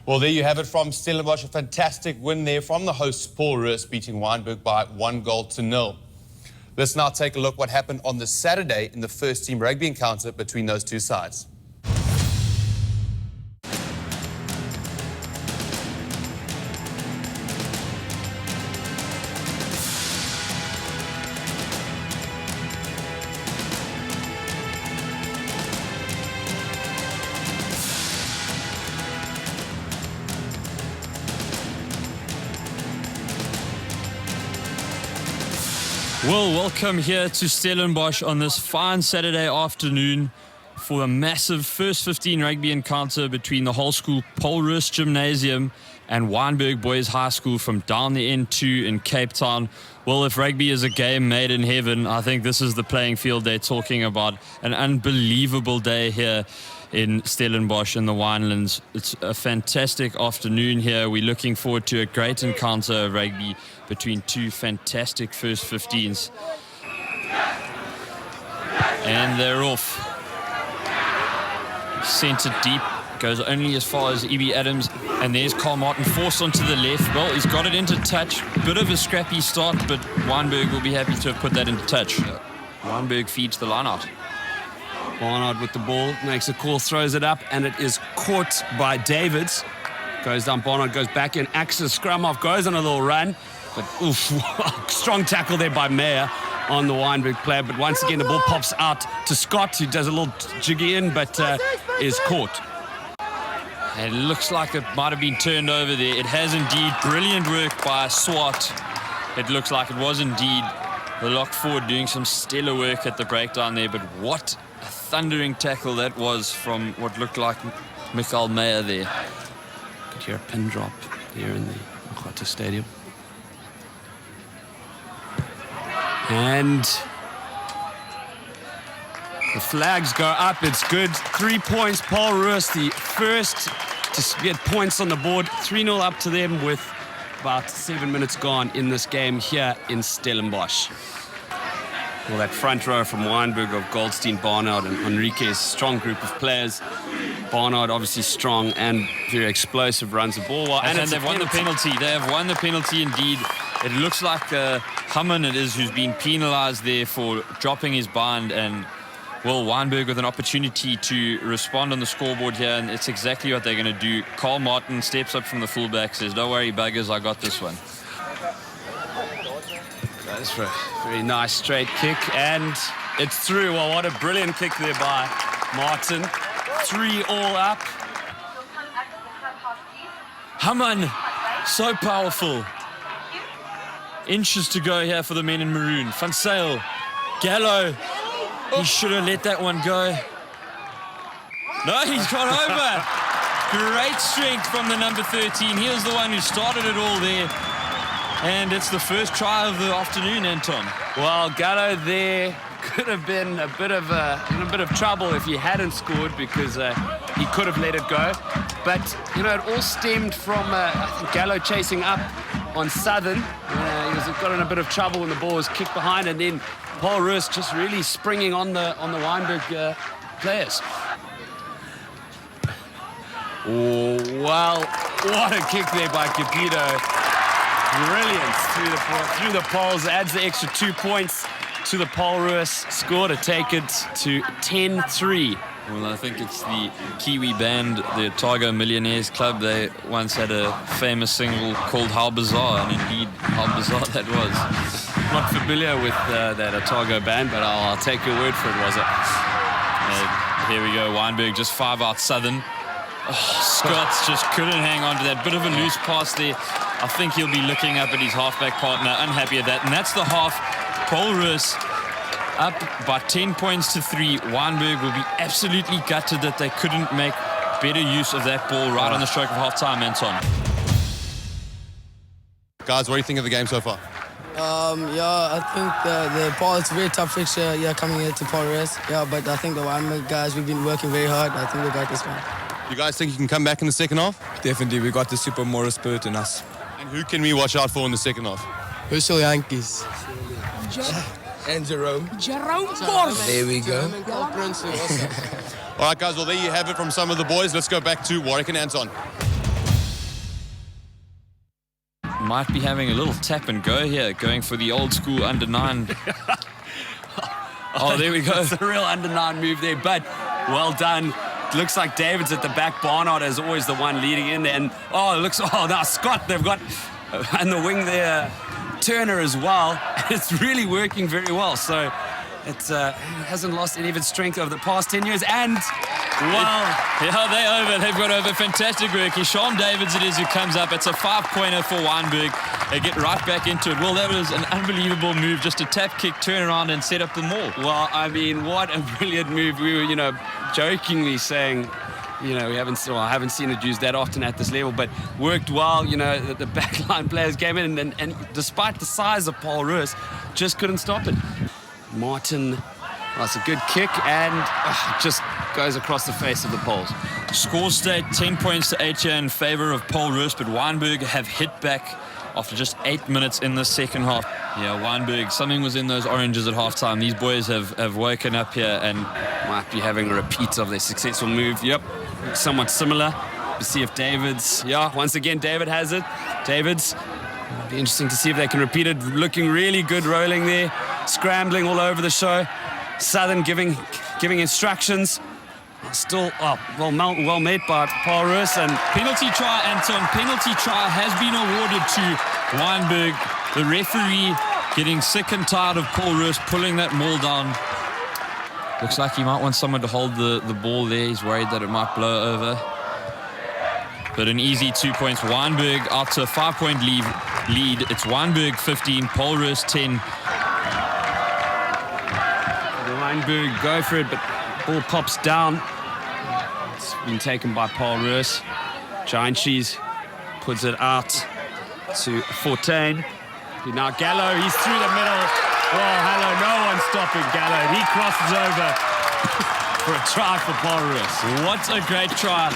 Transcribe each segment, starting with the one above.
Well, there you have it from Stellenbosch. A fantastic win there from the hosts, Paul Roos, beating Wynberg by 1-0. Let's now take a look what happened on the Saturday in the first team rugby encounter between those two sides. Well, welcome here to Stellenbosch on this fine Saturday afternoon for a massive first 15 rugby encounter between the whole school Paul Roos Gymnasium and Wynberg Boys High School from down the N2 in Cape Town. Well, if rugby is a game made in heaven, I think this is the playing field they're talking about. An unbelievable day here in Stellenbosch in the Winelands. It's a fantastic afternoon here. We're looking forward to a great encounter of rugby between two fantastic first 15s. And they're off. Centre deep, goes only as far as E.B. Adams, and there's Carl Martin forced onto the left. Well, he's got it into touch. Bit of a scrappy start, but Wynberg will be happy to have put that into touch. Wynberg feeds the line out. Barnard with the ball, makes a call, throws it up, and it is caught by Davids. Goes down, Barnard goes back in, axes scrum off, goes on a little run. But oof, strong tackle there by Meyer on the Wynberg player. But once again, the ball pops out to Scott, who does a little jiggy in, but is caught. It looks like it might have been turned over there. It has indeed. Brilliant work by Swart. It looks like it was indeed the lock forward doing some stellar work at the breakdown there. But what a thundering tackle that was from what looked like Michael Meyer there. Could hear a pin drop here in the Mokgotho Stadium. And the flags go up. It's good. 3 points. Paul Roos, the first to get points on the board. 3-0 up to them with about 7 minutes gone in this game here in Stellenbosch. Well, that front row from Wynberg of Goldstein, Barnard and Enriquez, strong group of players. Barnard obviously strong and very explosive, runs the ball well. And they've won the penalty. They have won the penalty indeed. It looks like Humman it is who's been penalised there for dropping his bind, and well, Wynberg with an opportunity to respond on the scoreboard here, and it's exactly what they're going to do. Carl Martin steps up from the fullback, says, "Don't worry, buggers, I got this one." That's for a very nice straight kick, and it's through. Well, what a brilliant kick there by Martin. 3 all up. Humman, so powerful. Inches to go here for the men in maroon. Van Sail, Gallo. He should have let that one go. No, he's gone over. Great strength from the number 13. He was the one who started it all there. And it's the first try of the afternoon, Anton. Well, Gallo there could have been in a bit of trouble if he hadn't scored, because he could have let it go. But, you know, it all stemmed from I think Gallo chasing up on Southern. He got in a bit of trouble when the ball was kicked behind, and then Paul Roos just really springing on the Wynberg players. Oh, well, what a kick there by Capito. Brilliant through the poles, adds the extra 2 points to the Paul Roos score to take it to 10-3. Well, I think it's the Kiwi band, the Otago Millionaires Club. They once had a famous single called How Bizarre, and indeed, how bizarre that was. Not familiar with that Otago band, but I'll take your word for it, was it? Here we go, Wynberg just 5 out Southern. Oh, Scott's just couldn't hang on to that. Bit of a loose pass there. I think he'll be looking up at his halfback partner, unhappy at that. And that's the half. Paul Roos up by 10 points to 3. Wynberg will be absolutely gutted that they couldn't make better use of that ball right on the stroke of half-time, Anton. Guys, what do you think of the game so far? I think the Paul, it's a very tough fixture, coming here to Paul Roos. But I think the Wynberg guys, we've been working very hard. I think we got this one. You guys think you can come back in the second half? Definitely, we got the super moral spirit in us. And who can we watch out for in the second half? Herschel Yankees. And Jerome. Jerome Bors. There we go. All right, guys, well, there you have it from some of the boys. Let's go back to Warwick and Anton. might be having a little tap and go here, going for the old school under 9. Oh, there we go. It's a real under 9 move there, but well done. Looks like David's at the back. Barnard is always the one leading in there. And now Scott, they've got and the wing there, Turner as well. It's really working very well. So it hasn't lost any of its strength over the past 10 years. And They've got over. Fantastic work. Sean Davids it is who comes up. It's a 5-pointer for Wynberg. They get right back into it. Well, that was an unbelievable move. Just a tap kick, turn around and set up the maul. Well, I mean, what a brilliant move. We were, jokingly saying, I haven't seen it used that often at this level, but worked well. The backline players came in and despite the size of Paul Roos, just couldn't stop it. Martin, that's a good kick and just goes across the face of the poles. Score stayed 10 points to 8 here in favor of Paul Roos, but Wynberg have hit back after just 8 minutes in the second half. Yeah, Wynberg, something was in those oranges at halftime. These boys have woken up here and might be having a repeat of their successful move. Yep, somewhat similar. Let's see if David's, once again, David has it. David's, it'll be interesting to see if they can repeat it. Looking really good rolling there, scrambling all over the show. Southern giving instructions. Still, well made by Paul Roos. And penalty try, Anton. Penalty try has been awarded to Wynberg. The referee getting sick and tired of Paul Roos pulling that maul down. Looks like he might want someone to hold the ball there. He's worried that it might blow over. But an easy 2 points. Wynberg out to a 5-point lead. It's Wynberg 15, Paul Roos 10. Wynberg go for it, but ball pops down. It's been taken by Paul Roos. Giant Cheese puts it out to 14. Now Gallo, he's through the middle. Oh, hello, no one's stopping Gallo. He crosses over for a try for Paul Roos. What a great try.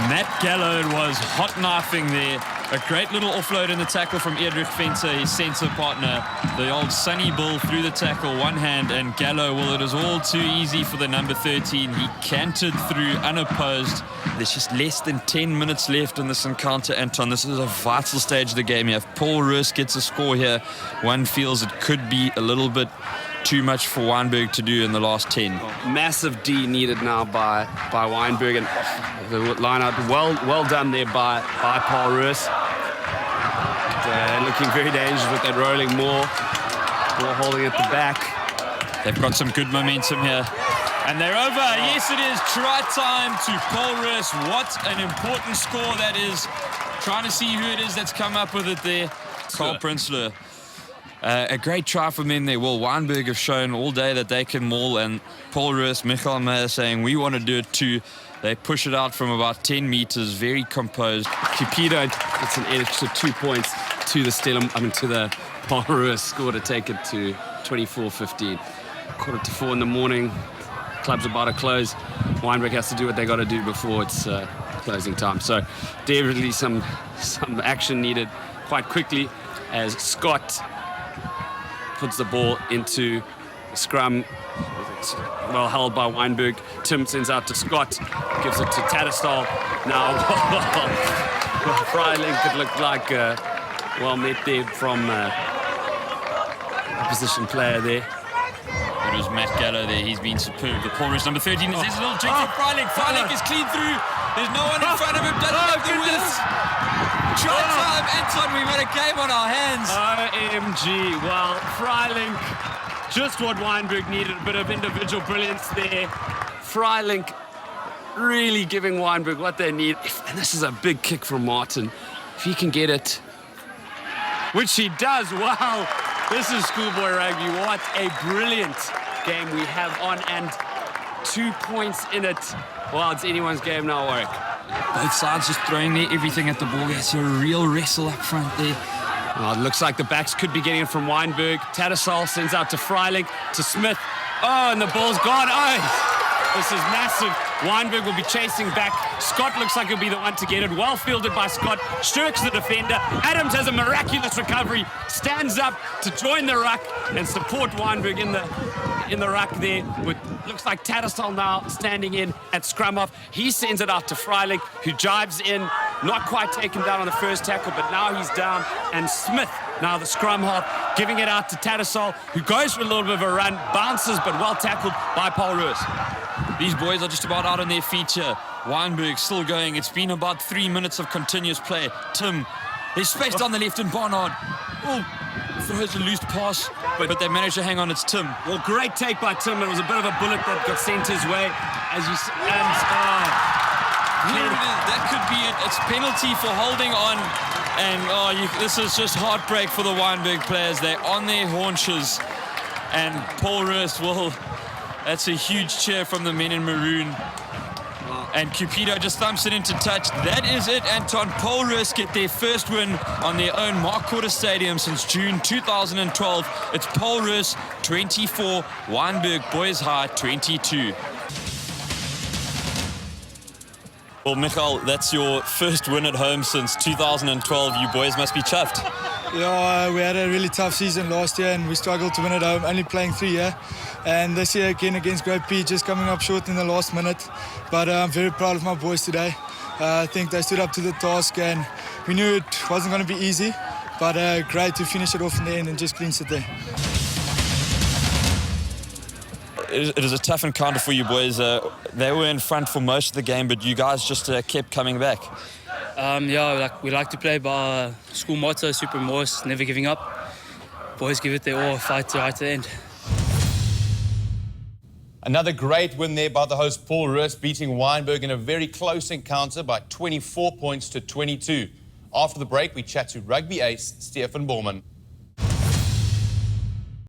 Matt Gallo was hot knifing there. A great little offload in the tackle from Edrich Fenter, his centre partner. The old Sunny Bull through the tackle, one hand, and Gallo, well, it was all too easy for the number 13. He cantered through unopposed. There's just less than 10 minutes left in this encounter, Anton. This is a vital stage of the game. You have Paul Roos gets a score here. One feels it could be a little bit too much for Wynberg to do in the last 10. Massive D needed now by Wynberg, and the line out well done there by Paul Roos. Looking very dangerous with that rolling maul. Ball holding at the back. They've got some good momentum here. And they're over. Yes, it is. Try time to Paul Roos. What an important score that is. Trying to see who it is that's come up with it there. Carl Prinsloo. A great try from them there. Well, Wynberg have shown all day that they can maul, and Paul Roos, Michael Meyer saying, we want to do it too. They push it out from about 10 meters, very composed. Cupido gets an extra 2 points to the Paul Roos score to take it to 24-15. 3:45 in the morning. Club's about to close. Wynberg has to do what they got to do before it's closing time. So definitely some action needed quite quickly as Scott puts the ball into scrum. It's well held by Wynberg. Tim sends out to Scott, gives it to Tattersall. Now, Freiling could look like well met there from opposition player there. It was Matt Gallo there. He's been superb. The Paul Roos number 13. There's a little trick from Freiling. Freiling is clean through. There's no one in front of him. Doesn't have the wheels. Try time, Anton. We've got a game on our hands. OMG. Well, Freiling, just what Wynberg needed. A bit of individual brilliance there. Freiling really giving Wynberg what they need. And this is a big kick from Martin. If he can get it, which he does. Wow. This is schoolboy rugby. What a brilliant game we have on, and 2 points in it. Well, it's anyone's game now, Warwick. Both sides just throwing everything at the ball. It's a real wrestle up front there. Well, it looks like the backs could be getting it from Wynberg. Tattersall sends out to Freiling, to Smith. Oh, and the ball's gone. Oh, this is massive. Wynberg will be chasing back. Scott looks like he'll be the one to get it. Well fielded by Scott. Shirks the defender. Adams has a miraculous recovery. Stands up to join the ruck and support Wynberg in the ruck there. With looks like Tattersall now standing in at scrum off. He sends it out to Freiling, who jives in. not quite taken down on the first tackle, but now he's down. And Smith, now the scrum half, giving it out to Tattersall, who goes for a little bit of a run, bounces, but well tackled by Paul Roos. These boys are just about out on their feet here. Wynberg still going. It's been about 3 minutes of continuous play. Tim, there's space down the left and Barnard. Oh, throws a loose pass, but they managed to hang on. It's Tim. Well, great take by Tim. It was a bit of a bullet that got sent his way. As you That could be it. It's penalty for holding on. And this is just heartbreak for the Wynberg players. They're on their haunches. And Paul Roos that's a huge cheer from the men in maroon. And Cupido just thumps it into touch. That is it, Anton. Paul Roos get their first win on their own Mark Quarter Stadium since June 2012. It's Paul Roos 24, Wynberg Boys High 22. Well, Michael, that's your first win at home since 2012. You boys must be chuffed. Yeah, we had a really tough season last year and we struggled to win at home, only playing 3 here. And this year again against Great P, just coming up short in the last minute. But I'm very proud of my boys today. I think they stood up to the task and we knew it wasn't going to be easy. But great to finish it off in the end and just clinch it there. It is a tough encounter for you boys. They were in front for most of the game, but you guys just kept coming back. We like to play by our school motto, Super Morse, never giving up. Boys give it their all, fight right to the end. Another great win there by the host Paul Roos, beating Wynberg in a very close encounter by 24 points to 22. After the break, we chat to rugby ace Stefan Borman.